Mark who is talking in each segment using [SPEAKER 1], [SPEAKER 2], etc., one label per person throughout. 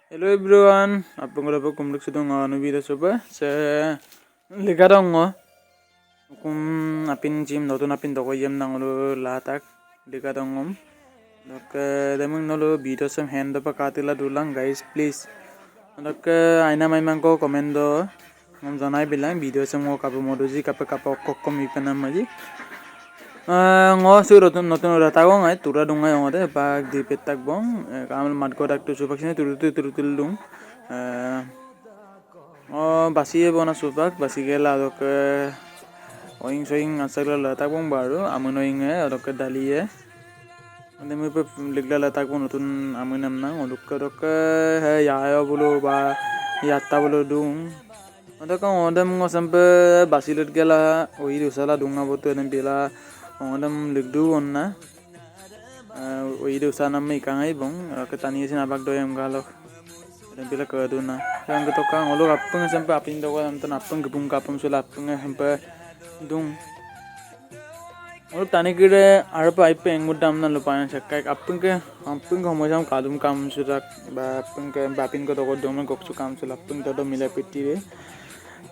[SPEAKER 1] Hello everyone, apa nggak dapat kumlek sedang anu video coba saya lihat dong apin gym notun apin toko gym nang lo latak lihat dong dok demang nolo video sem hand apa katila dulang guys please dok aina mai mangko komendo janai bilang video sem ngo kapu modoji kape kokkom ipenam maji ngo suru notun rata gong ay tura dunga yung ade pag di petak bong kamal matko dak tu supak sini turutil dung basi bona supak basi gela dok oing soing asagla latak bong baru amun oing dok dali ande me pe ligla latak bong notun amun namna dok ya bulu ba yatta bulu dung dok odam ngo sampai basi lut gela oi dusala dunga botu edem bila Orang legdu onna, itu sana mereka ngai bong, ketani sini abang doyam galok, dan bila keduna, yang ketokang orang apeng sampai apin doa nonton apeng gebung kapung sul apeng sampai dung, orang tani kira arpa ipe engut damna lupayan cakap apeng ke macam kalum kam surak, apeng ke bapin ko toko domen koksu kam sul apeng todo mila peti re.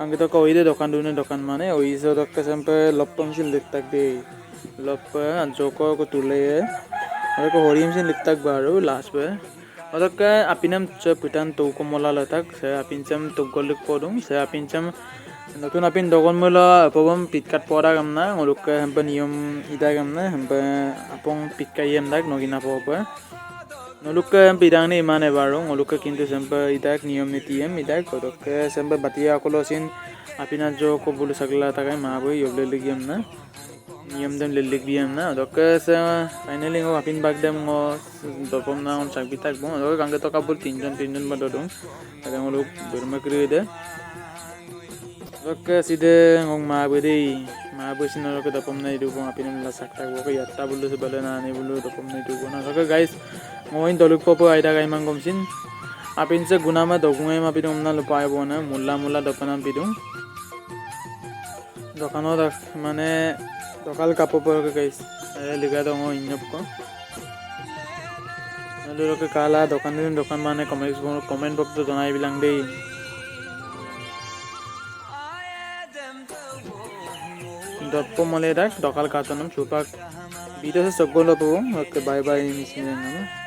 [SPEAKER 1] Angke to kau ide dokan mana, iso dok sampai lopom sil letak deh. Lopa joko ko tule और को होरी में लिखता बारो लास्ट पे और का अपिनम च पिटान तो को मोला लतक से अपिनचम तो गोलिक पोडुम से अपिनचम नतुन अपिन दोगन मोला अपबम पिटकाट पोरा गमना और का हम नियम इदा गमना हम अपंग पिटकायम दाक नगिना पोपा नलुक पिदांग ने माने बारो नलुक किंतु sempe idak नियम नीतियम इdak और का sempe batia kolosin अपिना जो को बोल सकला तक माबो योबले लिगियम ना नियम दम लिलिक बियम ना दोके से finally ngo apin bagdam ngo dopom na on sak bitak bong doke kangge to kabul tinjon badodong ada ngo luk bermakri de doke side ngong ma bedi ma bo sino doke dopom na idu bong apin la sak tak boke yatta bulu se balana ne bulu dopom na idu bona doke guys ngo in doluk popo aida gai mangom sin apin se guna ma dogungai ma pidum na lupai bona mulla dopanam pidum dokano dak mane Lokal kapo por guys, lihat dong inyop ko. Lalu ke kala dokan mana comment box tu donai bilang deh. Dopo mulai dak dokal katanam supak video se sogol lopo. Oke bye bye ini sini nama.